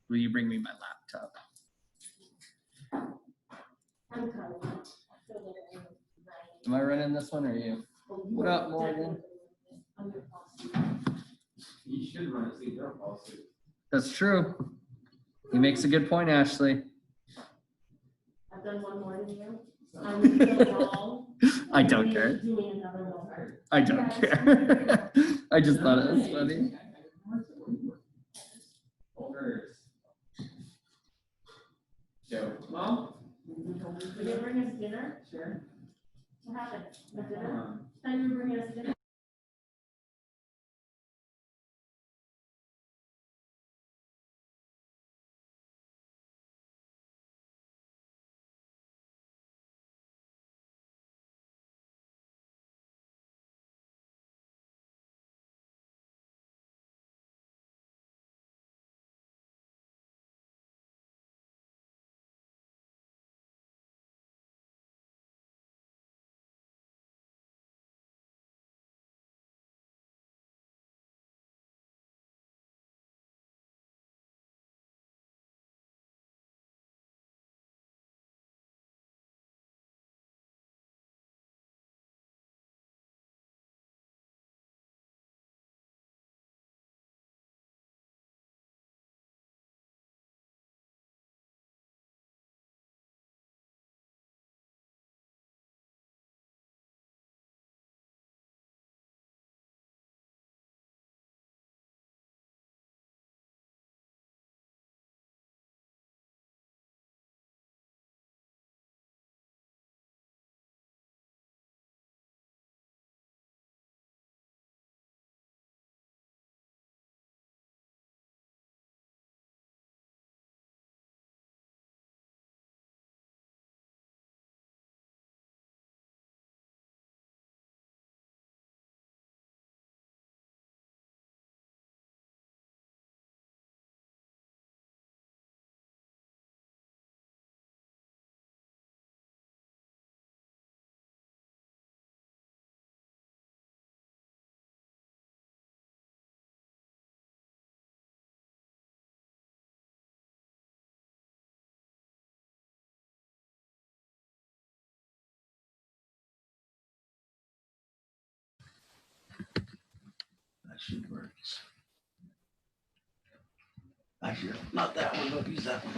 Will you bring me my laptop? Am I running this one or are you? What up, Morgan? You should run a seat, they're policy. That's true. He makes a good point, Ashley. I've done one more than you. I'm still wrong. I don't care. Doing another one. I don't care. I just thought it was funny. Joe. Mom? Will you bring us dinner? Sure. What happened? With dinner? Time you bring us dinner? That should work. Actually, not that one, don't use that one.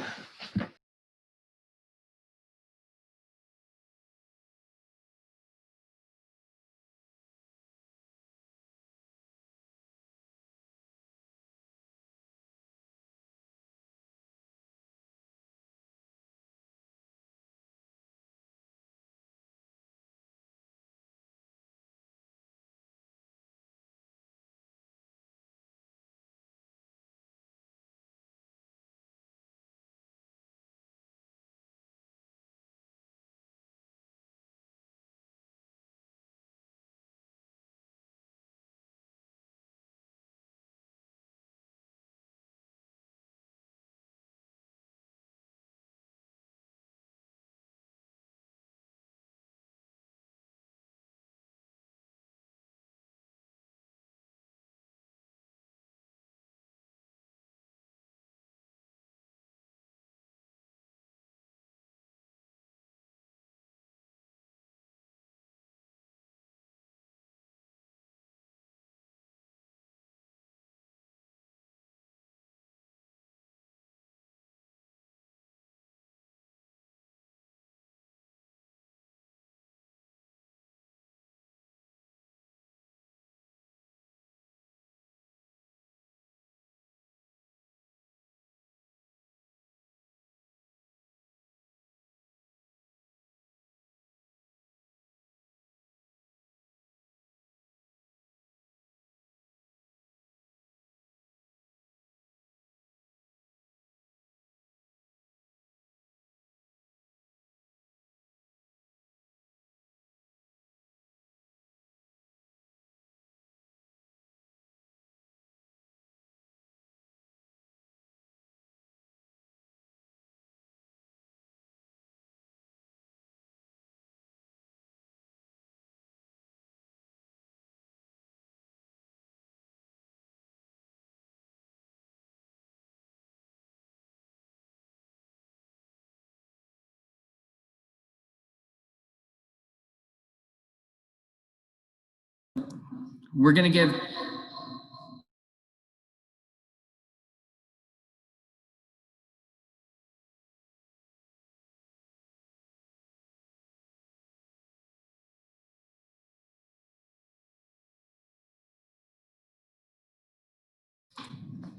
we're going to give.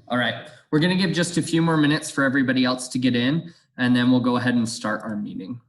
All right, we're going to give just a few more minutes for everybody else to get in, and then we'll go ahead and start our meeting.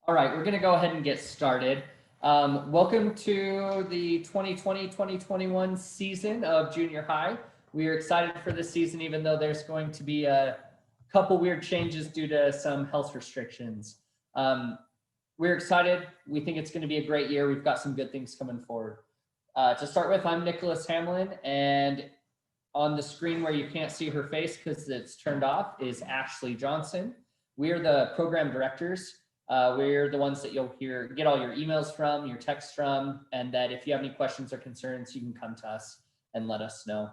All right, we're going to go ahead and get started. Welcome to the 2020-2021 season of junior high. We are excited for this season, even though there's going to be a couple weird changes due to some health restrictions. We're excited. We think it's going to be a great year. We've got some good things coming forward. To start with, I'm Nicholas Hamlin, and on the screen where you can't see her face because it's turned off is Ashley Johnson. We are the program directors. We're the ones that you'll get all your emails from, your texts from, and that if you have any questions or concerns, you can come to us and let us know.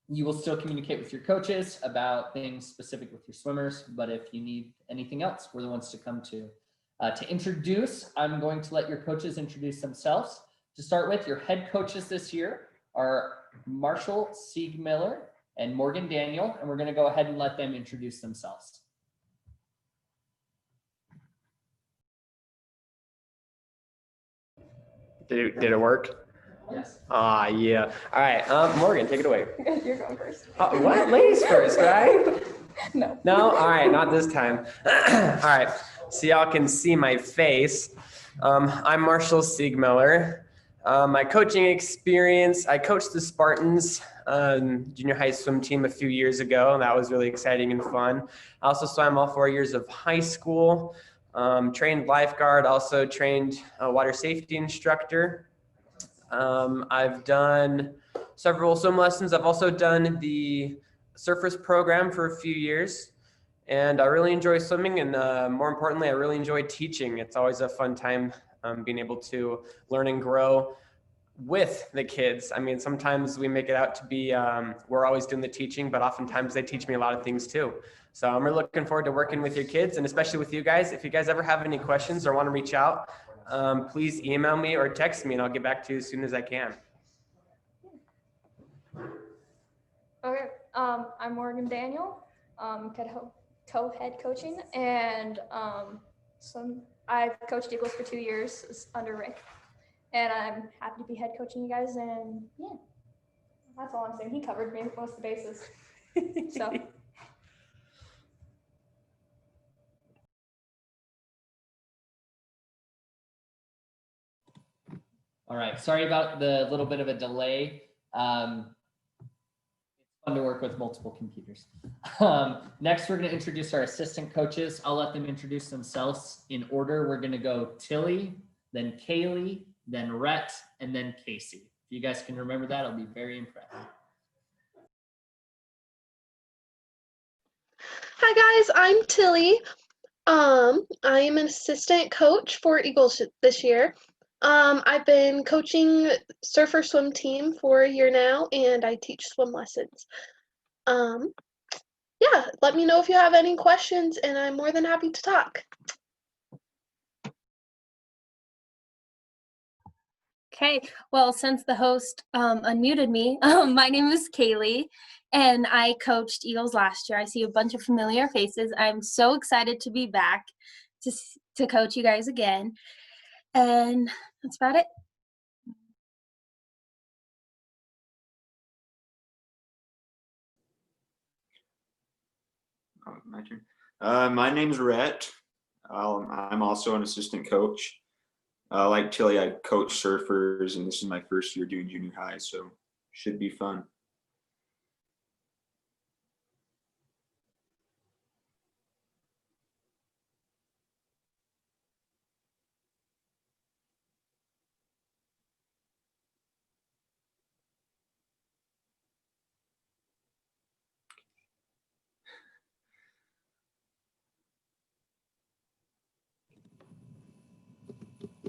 You will still communicate with your coaches about things specific with your swimmers, but if you need anything else, we're the ones to come to. To introduce, I'm going to let your coaches introduce themselves. To start with, your head coaches this year are Marshall Siegmiller and Morgan Daniel, and we're going to go ahead and let them introduce themselves. Did it work? Yes. Yeah. All right. Morgan, take it away. You're going first. What? Ladies first, right? No. No? All right. Not this time. All right. So y'all can see my face. I'm Marshall Siegmiller. My coaching experience, I coached the Spartans junior high swim team a few years ago. That was really exciting and fun. I also swam all 4 years of high school. Trained lifeguard, also trained a water safety instructor. I've done several swim lessons. I've also done the surfers program for a few years, and I really enjoy swimming, and more importantly, I really enjoy teaching. It's always a fun time being able to learn and grow with the kids. I mean, sometimes we make it out to be, we're always doing the teaching, but oftentimes they teach me a lot of things too. So I'm really looking forward to working with your kids, and especially with you guys. If you guys ever have any questions or want to reach out, please email me or text me and I'll get back to you as soon as I can. Okay, I'm Morgan Daniel, co-head coaching, and I've coached Eagles for 2 years under Rick, and I'm happy to be head coaching you guys. And yeah, that's all I'm saying. He covered most of the bases. So. All right, sorry about the little bit of a delay. It's fun to work with multiple computers. Next, we're going to introduce our assistant coaches. I'll let them introduce themselves in order. We're going to go Tilly, then Kaylee, then Rhett, and then Casey. If you guys can remember that, I'll be very impressed. Hi guys, I'm Tilly. I am an assistant coach for Eagles this year. I've been coaching Surfer swim team for a year now, and I teach swim lessons. Yeah, let me know if you have any questions, and I'm more than happy to talk. Okay, well, since the host unmuted me, my name is Kaylee, and I coached Eagles last year. I see a bunch of familiar faces. I'm so excited to be back to coach you guys again, and that's about it. My turn. My name's Rhett. I'm also an assistant coach. Like Tilly, I coach surfers, and this is my first year doing junior high, so should be fun.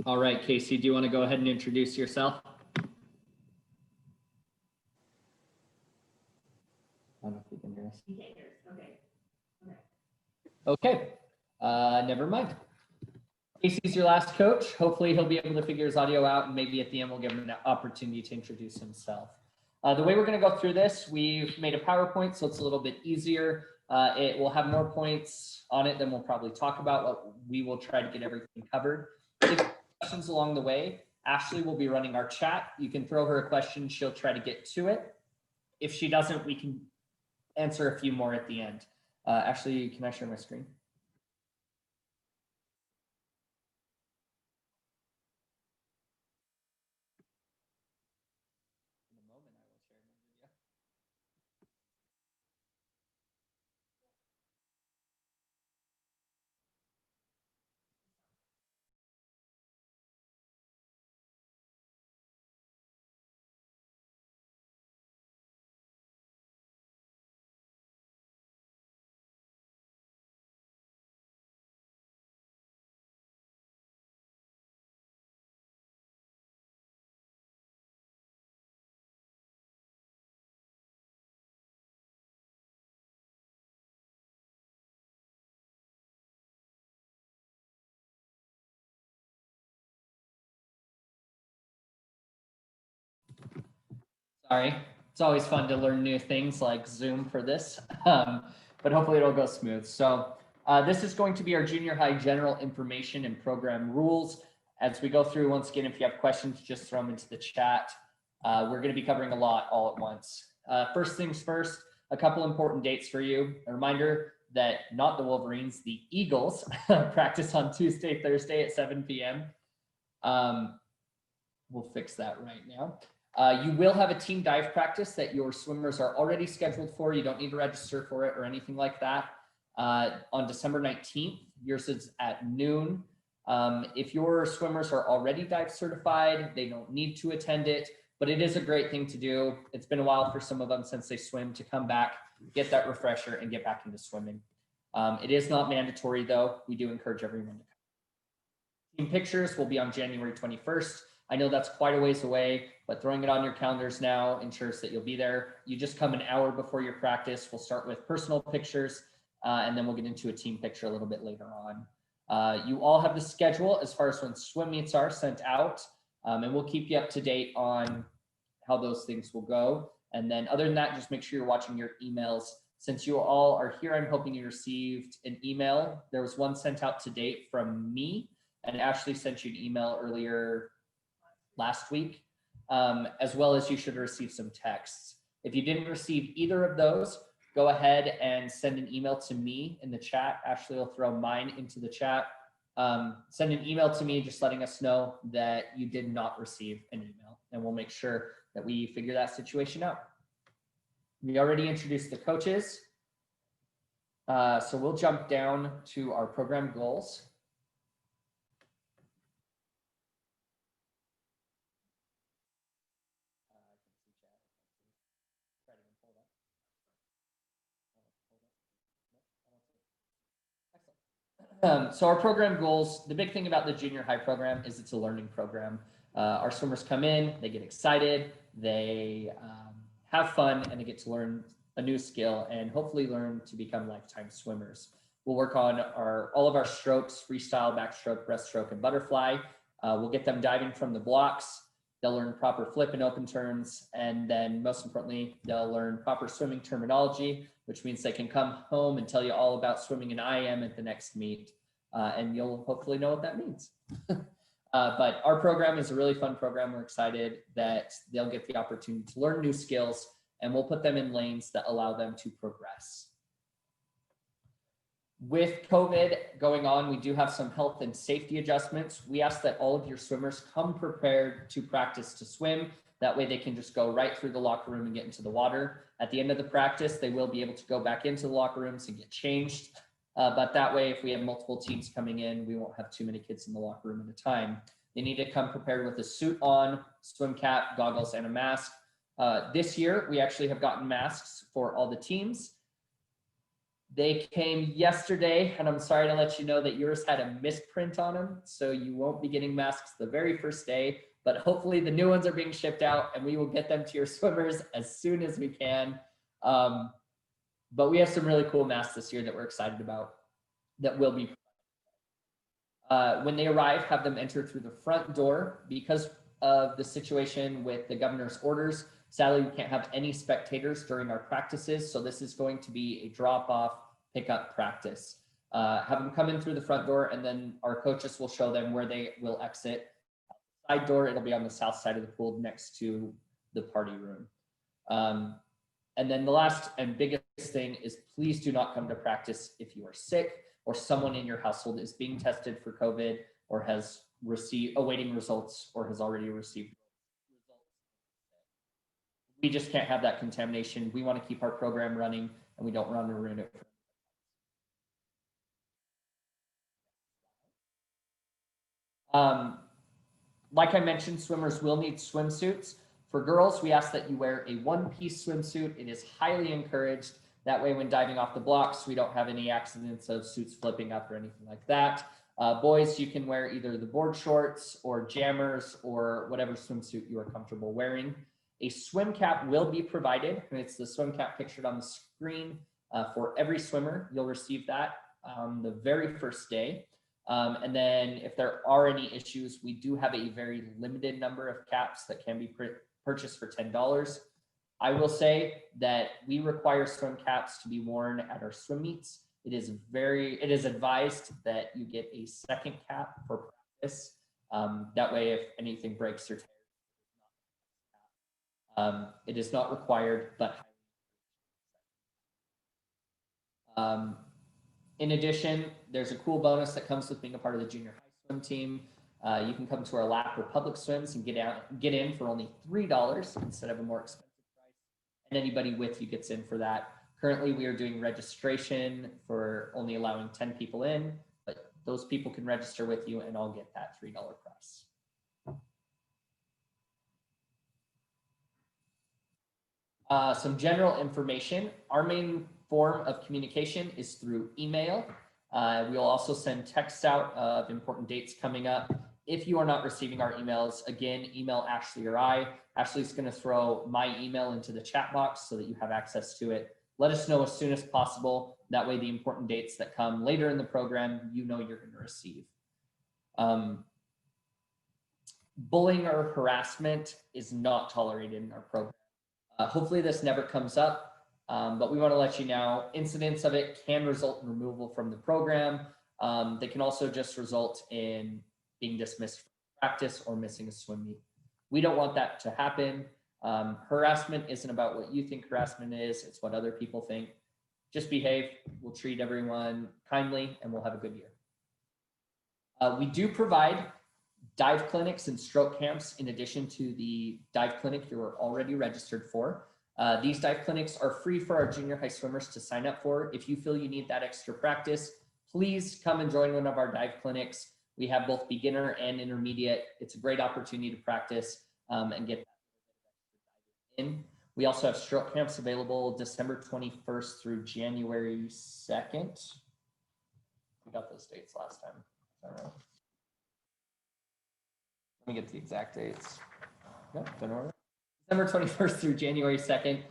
All right, Casey, do you want to go ahead and introduce yourself? I don't know if you can hear us. Okay, never mind. Casey's your last coach. Hopefully he'll be able to figure his audio out, and maybe at the end we'll give him an opportunity to introduce himself. The way we're going to go through this, we've made a PowerPoint, so it's a little bit easier. It will have more points on it than we'll probably talk about, but we will try to get everything covered. If you have questions along the way, Ashley will be running our chat. You can throw her a question. She'll try to get to it. If she doesn't, we can answer a few more at the end. Ashley, can I share my screen? In a moment, I will share my video. Sorry, it's always fun to learn new things like Zoom for this, but hopefully it'll go smooth. So this is going to be our junior high general information and program rules. As we go through, once again, if you have questions, just throw them into the chat. We're going to be covering a lot all at once. First things first, a couple important dates for you. A reminder that not the Wolverines, the Eagles practice on Tuesday, Thursday at 7 p.m. We'll fix that right now. You will have a team dive practice that your swimmers are already scheduled for. You don't need to register for it or anything like that. On December 19th, yours is at noon. If your swimmers are already dive certified, they don't need to attend it, but it is a great thing to do. It's been a while for some of them since they swim to come back, get that refresher, and get back into swimming. It is not mandatory though. We do encourage everyone to come. Team pictures will be on January 21st. I know that's quite a ways away, but throwing it on your calendars now ensures that you'll be there. You just come an hour before your practice. We'll start with personal pictures, and then we'll get into a team picture a little bit later on. You all have the schedule as far as when swim meets are sent out, and we'll keep you up to date on how those things will go. And then other than that, just make sure you're watching your emails. Since you all are here, I'm hoping you received an email. There was one sent out to date from me, and Ashley sent you an email earlier last week, as well as you should receive some texts. If you didn't receive either of those, go ahead and send an email to me in the chat. Ashley will throw mine into the chat. Send an email to me just letting us know that you did not receive an email, and we'll make sure that we figure that situation out. We already introduced the coaches. So we'll jump down to our program goals. So our program goals, the big thing about the junior high program is it's a learning program. Our swimmers come in, they get excited, they have fun, and they get to learn a new skill and hopefully learn to become lifetime swimmers. We'll work on all of our strokes: freestyle, backstroke, breaststroke, and butterfly. We'll get them diving from the blocks. They'll learn proper flip and open turns. And then most importantly, they'll learn proper swimming terminology, which means they can come home and tell you all about swimming in IM at the next meet. And you'll hopefully know what that means. But our program is a really fun program. We're excited that they'll get the opportunity to learn new skills, and we'll put them in lanes that allow them to progress. With COVID going on, we do have some health and safety adjustments. We ask that all of your swimmers come prepared to practice to swim. That way they can just go right through the locker room and get into the water. At the end of the practice, they will be able to go back into the locker rooms and get changed. But that way, if we have multiple teams coming in, we won't have too many kids in the locker room at a time. They need to come prepared with a suit on, swim cap, goggles, and a mask. This year, we actually have gotten masks for all the teams. They came yesterday, and I'm sorry to let you know that yours had a misprint on them, so you won't be getting masks the very first day, but hopefully the new ones are being shipped out, and we will get them to your swimmers as soon as we can. But we have some really cool masks this year that we're excited about that will be. When they arrive, have them enter through the front door. Because of the situation with the governor's orders, sadly, we can't have any spectators during our practices. So this is going to be a drop-off pickup practice. Have them come in through the front door, and then our coaches will show them where they will exit. Side door, it'll be on the south side of the pool next to the party room. And then the last and biggest thing is, please do not come to practice if you are sick or someone in your household is being tested for COVID or has received awaiting results or has already received results. We just can't have that contamination. We want to keep our program running, and we don't want to ruin it. Like I mentioned, swimmers will need swimsuits. For girls, we ask that you wear a one-piece swimsuit. It is highly encouraged. That way, when diving off the blocks, we don't have any accidents of suits flipping up or anything like that. Boys, you can wear either the board shorts or jammers or whatever swimsuit you are comfortable wearing. A swim cap will be provided, and it's the swim cap pictured on the screen for every swimmer. You'll receive that the very first day. And then if there are any issues, we do have a very limited number of caps that can be purchased for $10. I will say that we require swim caps to be worn at our swim meets. It is advised that you get a second cap for practice. That way, if anything breaks or tears, it is not required, but in addition, there's a cool bonus that comes with being a part of the junior high swim team. You can come to our lap or public swims and get in for only $3 instead of a more expensive price. And anybody with you gets in for that. Currently, we are doing registration for only allowing 10 people in, but those people can register with you and I'll get that $3 price. Some general information. Our main form of communication is through email. We'll also send texts out of important dates coming up. If you are not receiving our emails, again, email Ashley or I. Ashley's going to throw my email into the chat box so that you have access to it. let us know as soon as possible. That way the important dates that come later in the program, you know you're going to receive. Bullying or harassment is not tolerated in our program. Hopefully this never comes up, but we want to let you know incidents of it can result in removal from the program. They can also just result in being dismissed from practice or missing a swim meet. We don't want that to happen. Harassment isn't about what you think harassment is. It's what other people think. Just behave. We'll treat everyone kindly and we'll have a good year. We do provide dive clinics and stroke camps in addition to the dive clinic you're already registered for. These dive clinics are free for our junior high swimmers to sign up for. If you feel you need that extra practice, please come and join one of our dive clinics. We have both beginner and intermediate. It's a great opportunity to practice and get in. We also have stroke camps available December 21st through January 2nd. We got those dates last time. Is that right? Let me get the exact dates. No, don't worry. December 21st through January 2nd.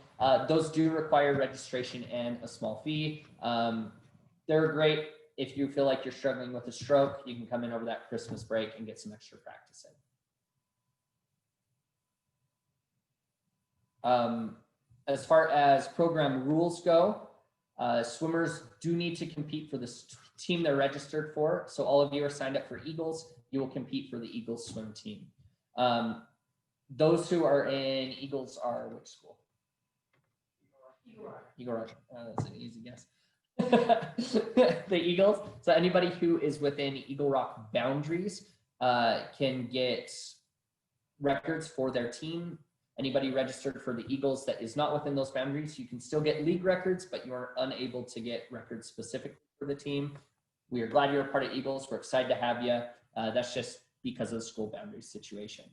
Those do require registration and a small fee. They're great. If you feel like you're struggling with a stroke, you can come in over that Christmas break and get some extra practice in. As far as program rules go, swimmers do need to compete for the team they're registered for. So all of you are signed up for Eagles. You will compete for the Eagles swim team. Those who are in Eagles are which school? Eagle Rock. That's an easy guess. The Eagles. So anybody who is within Eagle Rock boundaries can get records for their team. Anybody registered for the Eagles that is not within those boundaries, you can still get league records, but you are unable to get records specific for the team. We are glad you're a part of Eagles. We're excited to have you. That's just because of the school boundary situation.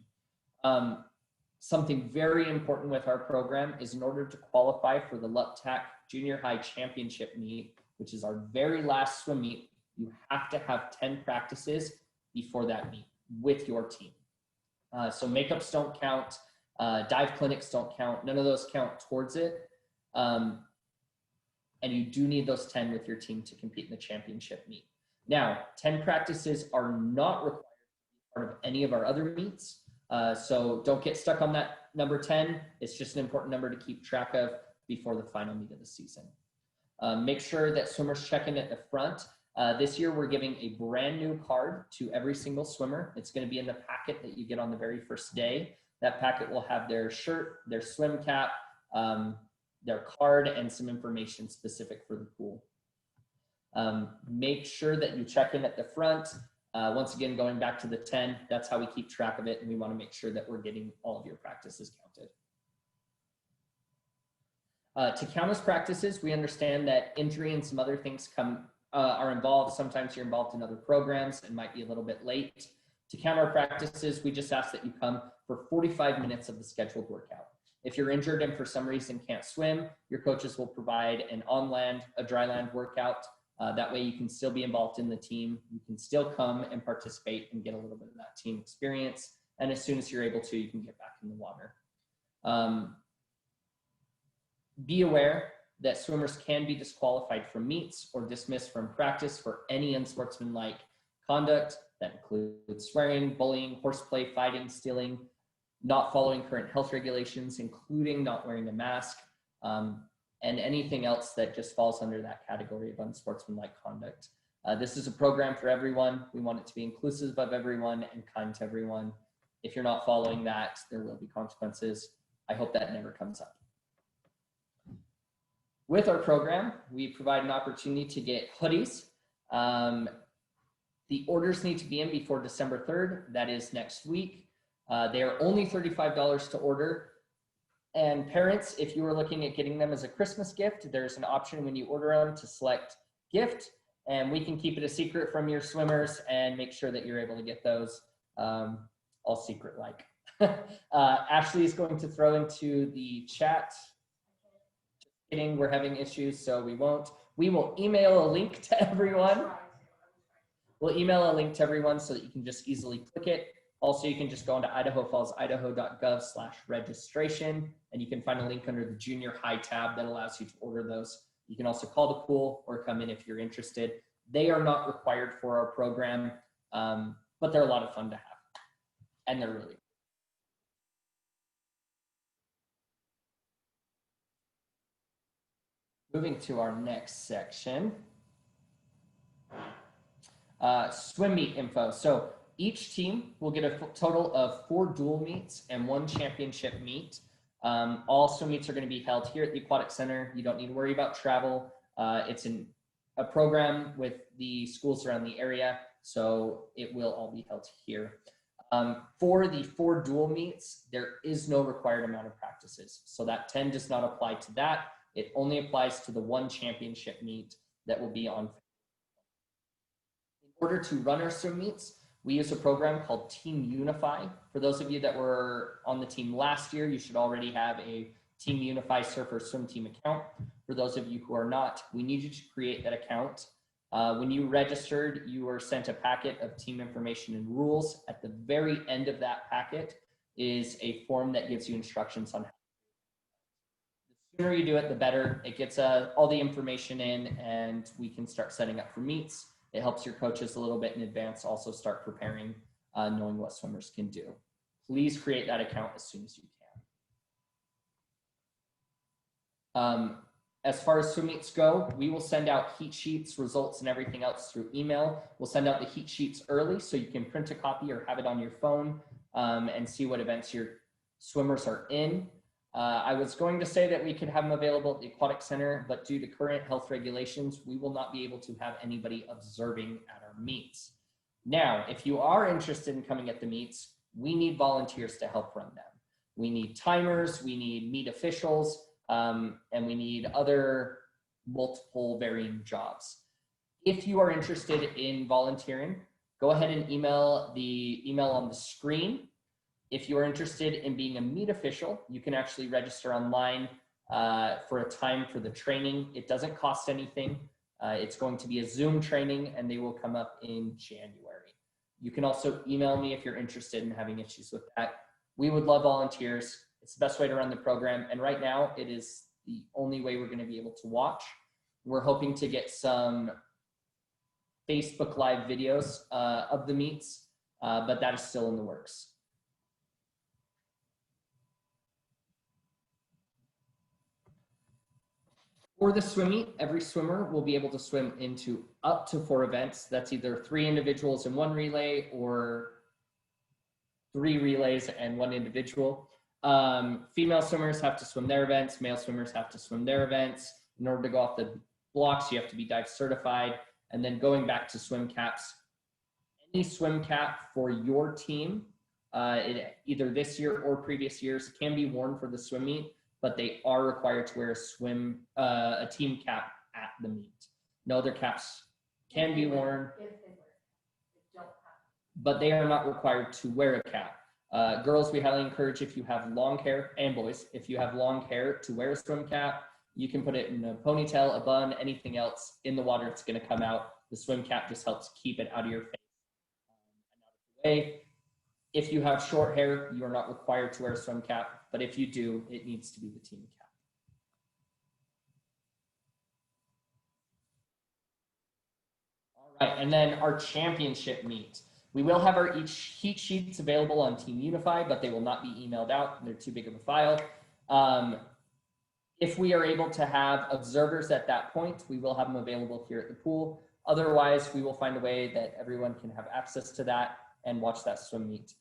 Something very important with our program is in order to qualify for the LUPTAC Junior High Championship meet, which is our very last swim meet, you have to have 10 practices before that meet with your team. So makeups don't count, dive clinics don't count, none of those count towards it. And you do need those 10 with your team to compete in the championship meet. Now, 10 practices are not required to be part of any of our other meets. So don't get stuck on that number 10. It's just an important number to keep track of before the final meet of the season. Make sure that swimmers check in at the front. This year, we're giving a brand new card to every single swimmer. It's going to be in the packet that you get on the very first day. That packet will have their shirt, their swim cap, their card, and some information specific for the pool. Make sure that you check in at the front. Once again, going back to the 10, that's how we keep track of it, and we want to make sure that we're getting all of your practices counted. To count as practices, we understand that injury and some other things are involved. Sometimes you're involved in other programs and might be a little bit late. To count our practices, we just ask that you come for 45 minutes of the scheduled workout. If you're injured and for some reason can't swim, your coaches will provide an on-land, a dry land workout. That way you can still be involved in the team. You can still come and participate and get a little bit of that team experience. And as soon as you're able to, you can get back in the water. Be aware that swimmers can be disqualified from meets or dismissed from practice for any unsportsmanlike conduct. That includes swearing, bullying, horseplay, fighting, stealing, not following current health regulations, including not wearing a mask, and anything else that just falls under that category of unsportsmanlike conduct. This is a program for everyone. We want it to be inclusive of everyone and kind to everyone. If you're not following that, there will be consequences. I hope that never comes up. With our program, we provide an opportunity to get hoodies. The orders need to be in before December 3rd. That is next week. They are only $35 to order. And parents, if you were looking at getting them as a Christmas gift, there's an option when you order them to select gift, and we can keep it a secret from your swimmers and make sure that you're able to get those all secret like. Ashley is going to throw into the chat. Just kidding, we're having issues, so we won't. We will email a link to everyone. We'll email a link to everyone so that you can just easily click it. Also, you can just go into Idaho Falls, idaho.gov/registration, and you can find a link under the junior high tab that allows you to order those. You can also call the pool or come in if you're interested. They are not required for our program, but they're a lot of fun to have, and they're really. Moving to our next section, swim meet info. So each team will get a total of 4 dual meets and 1 championship meet. All swim meets are going to be held here at the Aquatic Center. You don't need to worry about travel. It's a program with the schools around the area, so it will all be held here. For the 4 dual meets, there is no required amount of practices. So that 10 does not apply to that. It only applies to the 1 championship meet that will be on. In order to run our swim meets, we use a program called Team Unify. For those of you that were on the team last year, you should already have a Team Unify Surfer Swim Team account. For those of you who are not, we need you to create that account. When you registered, you were sent a packet of team information and rules. At the very end of that packet is a form that gives you instructions on how. The sooner you do it, the better. It gets all the information in, and we can start setting up for meets. It helps your coaches a little bit in advance, also start preparing, knowing what swimmers can do. Please create that account as soon as you can. As far as swim meets go, we will send out heat sheets, results, and everything else through email. We'll send out the heat sheets early so you can print a copy or have it on your phone and see what events your swimmers are in. I was going to say that we could have them available at the Aquatic Center, but due to current health regulations, we will not be able to have anybody observing at our meets. Now, if you are interested in coming at the meets, we need volunteers to help run them. We need timers, we need meet officials, and we need other multiple varying jobs. If you are interested in volunteering, go ahead and email the email on the screen. If you are interested in being a meet official, you can actually register online for a time for the training. It doesn't cost anything. It's going to be a Zoom training, and they will come up in January. You can also email me if you're interested in having issues with that. We would love volunteers. It's the best way to run the program. And right now, it is the only way we're going to be able to watch. We're hoping to get some Facebook Live videos of the meets, but that is still in the works. For the swim meet, every swimmer will be able to swim into up to 4 events. That's either 3 individuals in 1 relay or 3 relays and 1 individual. Female swimmers have to swim their events. Male swimmers have to swim their events. In order to go off the blocks, you have to be dive certified. And then going back to swim caps, any swim cap for your team, either this year or previous years, can be worn for the swim meet, but they are required to wear a team cap at the meet. No other caps can be worn, but they are not required to wear a cap. Girls, we highly encourage, if you have long hair, and boys, if you have long hair, to wear a swim cap. You can put it in a ponytail, a bun, anything else. In the water, it's going to come out. The swim cap just helps keep it out of your face and out of the way. If you have short hair, you are not required to wear a swim cap, but if you do, it needs to be the team cap. All right, and then our championship meet. We will have our heat sheets available on Team Unify, but they will not be emailed out. They're too big of a file. If we are able to have observers at that point, we will have them available here at the pool. Otherwise, we will find a way that everyone can have access to that and watch that swim meet.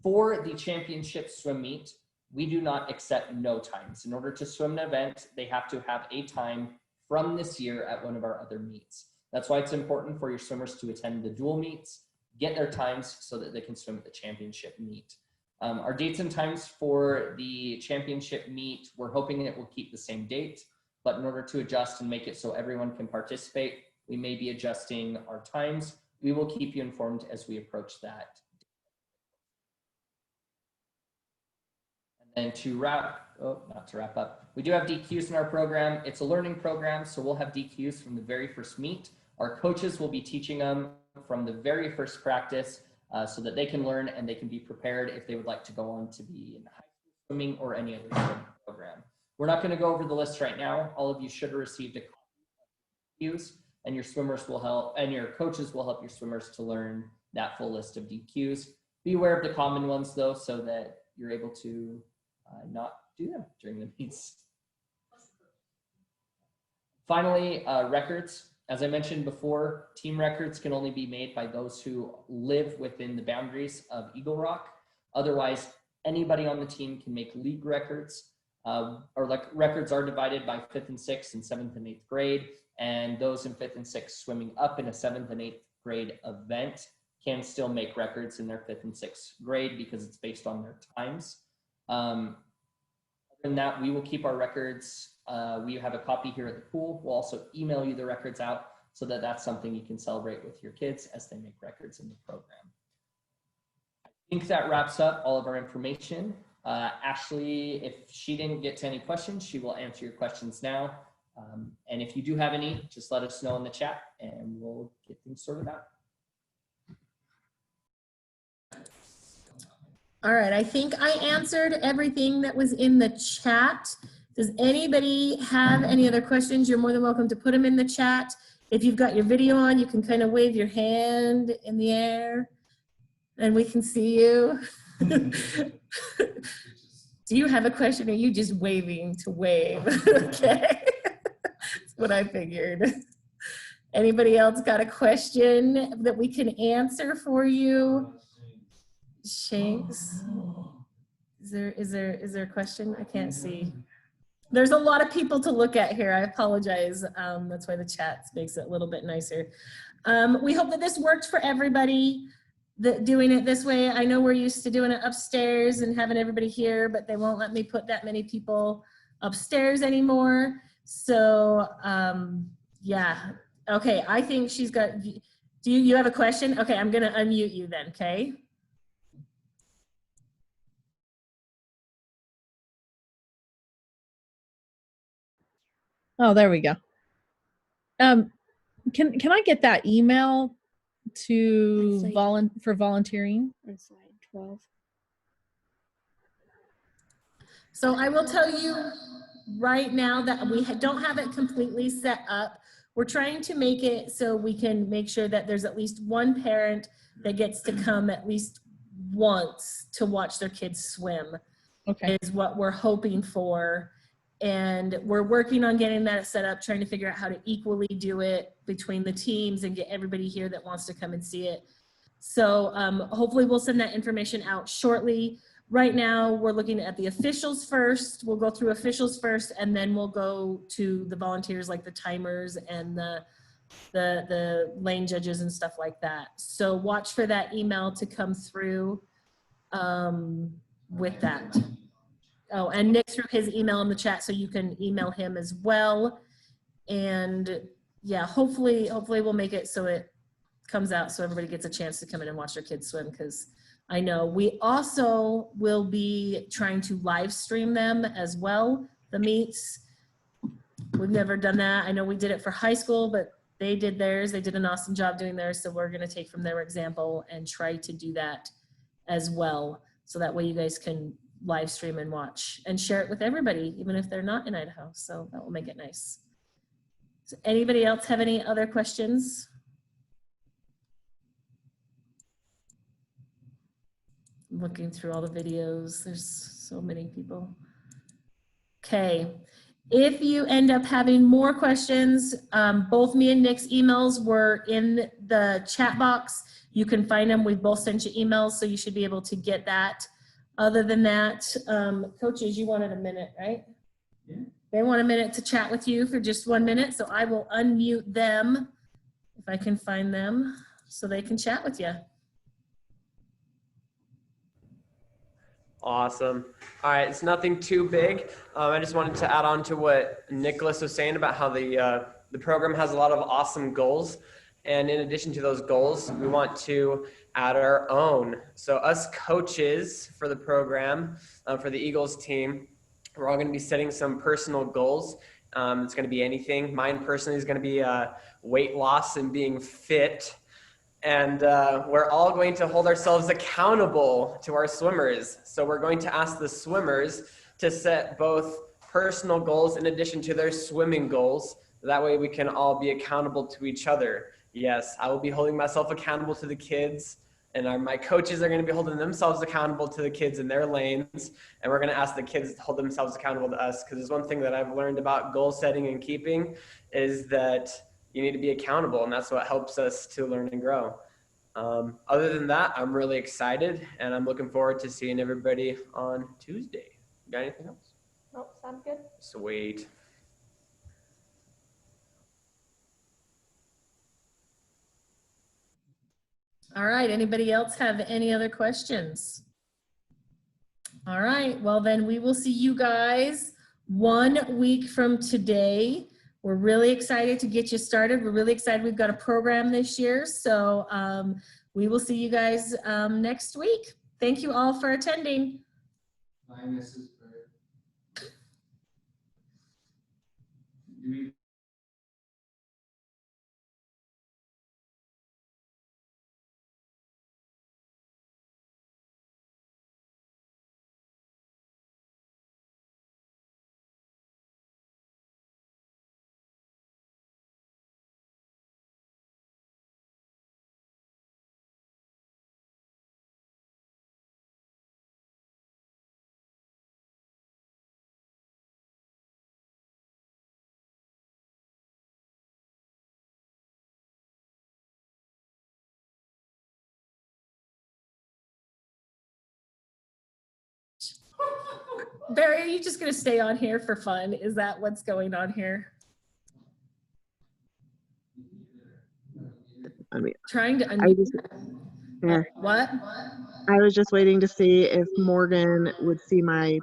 For the championship swim meet, we do not accept no times. In order to swim an event, they have to have a time from this year at one of our other meets. That's why it's important for your swimmers to attend the dual meets, get their times so that they can swim at the championship meet. Our dates and times for the championship meet, we're hoping it will keep the same date, but in order to adjust and make it so everyone can participate, we may be adjusting our times. We will keep you informed as we approach that. And to wrap, not to wrap up, we do have DQs in our program. It's a learning program, so we'll have DQs from the very first meet. Our coaches will be teaching them from the very first practice so that they can learn and they can be prepared if they would like to go on to be in high school swimming or any other swimming program. We're not going to go over the list right now. All of you should have received a DQs, and your swimmers will help, and your coaches will help your swimmers to learn that full list of DQs. Be aware of the common ones though, so that you're able to not do them during the meets. Finally, records. As I mentioned before, team records can only be made by those who live within the boundaries of Eagle Rock. Otherwise, anybody on the team can make league records, records are divided by 5th and 6th and 7th and 8th grade. And those in 5th and 6th swimming up in a 7th and 8th grade event can still make records in their 5th and 6th grade because it's based on their times. Other than that, we will keep our records. We have a copy here at the pool. We'll also email you the records out so that that's something you can celebrate with your kids as they make records in the program. I think that wraps up all of our information. Ashley, if she didn't get to any questions, she will answer your questions now. And if you do have any, just let us know in the chat and we'll get things sorted out. All right, I think I answered everything that was in the chat. Does anybody have any other questions? You're more than welcome to put them in the chat. If you've got your video on, you can kind of wave your hand in the air and we can see you. Do you have a question or are you just waving to wave? Okay, that's what I figured. Anybody else got a question that we can answer for you? Shanks, is there a question? I can't see. There's a lot of people to look at here. I apologize. That's why the chat makes it a little bit nicer. We hope that this worked for everybody, doing it this way. I know we're used to doing it upstairs and having everybody here, but they won't let me put that many people upstairs anymore. So yeah, okay, I think she's got, do you have a question? Okay, I'm gonna unmute you then, okay? Oh, there we go. Can I get that email to for volunteering? On slide 12. So I will tell you right now that we don't have it completely set up. We're trying to make it so we can make sure that there's at least one parent that gets to come at least once to watch their kids swim. Okay. Is what we're hoping for. And we're working on getting that set up, trying to figure out how to equally do it between the teams and get everybody here that wants to come and see it. So hopefully we'll send that information out shortly. Right now, we're looking at the officials first. We'll go through officials first, and then we'll go to the volunteers like the timers and the lane judges and stuff like that. So watch for that email to come through with that. Oh, and Nick threw his email in the chat, so you can email him as well. And yeah, hopefully we'll make it so it comes out so everybody gets a chance to come in and watch their kids swim, because I know we also will be trying to live stream them as well, the meets. We've never done that. I know we did it for high school, but they did theirs. They did an awesome job doing theirs. So we're going to take from their example and try to do that as well. So that way you guys can live stream and watch and share it with everybody, even if they're not in Idaho. So that will make it nice. Does anybody else have any other questions? Looking through all the videos, there's so many people. Okay, if you end up having more questions, both me and Nick's emails were in the chat box. You can find them. We both sent you emails, so you should be able to get that. Other than that, coaches, you wanted a minute, right? Yeah. They want a minute to chat with you for just 1 minute, so I will unmute them if I can find them so they can chat with you. Awesome. All right, it's nothing too big. I just wanted to add on to what Nicholas was saying about how the program has a lot of awesome goals. And in addition to those goals, we want to add our own. So us coaches for the program, for the Eagles team, we're all going to be setting some personal goals. It's going to be anything. Mine personally is going to be weight loss and being fit. And we're all going to hold ourselves accountable to our swimmers. So we're going to ask the swimmers to set both personal goals in addition to their swimming goals. That way we can all be accountable to each other. Yes, I will be holding myself accountable to the kids, and my coaches are going to be holding themselves accountable to the kids in their lanes. And we're going to ask the kids to hold themselves accountable to us, because there's one thing that I've learned about goal setting and keeping is that you need to be accountable, and that's what helps us to learn and grow. Other than that, I'm really excited, and I'm looking forward to seeing everybody on Tuesday. You got anything else? Nope, sounds good. Sweet. All right, anybody else have any other questions? All right, well then we will see you guys 1 week from today. We're really excited to get you started. We're really excited we've got a program this year. So we will see you guys next week. Thank you all for attending. Bye, Mrs. Bird. Do we Barry, are you just gonna stay on here for fun? Is that what's going on here? I mean, Trying to I unmute. just, yeah, What? I was just waiting to see if Morgan would see my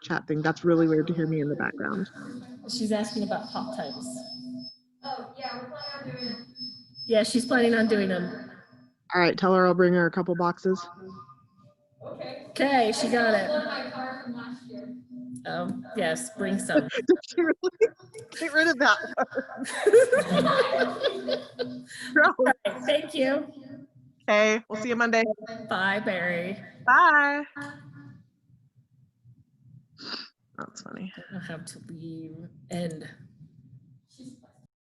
chat thing. That's really weird to hear me in the background. She's asking about pop times. Oh, yeah, we're planning on doing it. Yeah, she's planning on doing them. All right, tell her I'll bring her a couple boxes. Okay. Okay, she got it. My car from last year. Yes, bring some. Did she really get rid of that one? Gross. Thank you. Okay, we'll see you Monday. Bye, Barry. Bye. That's funny. I don't know how to leave. End.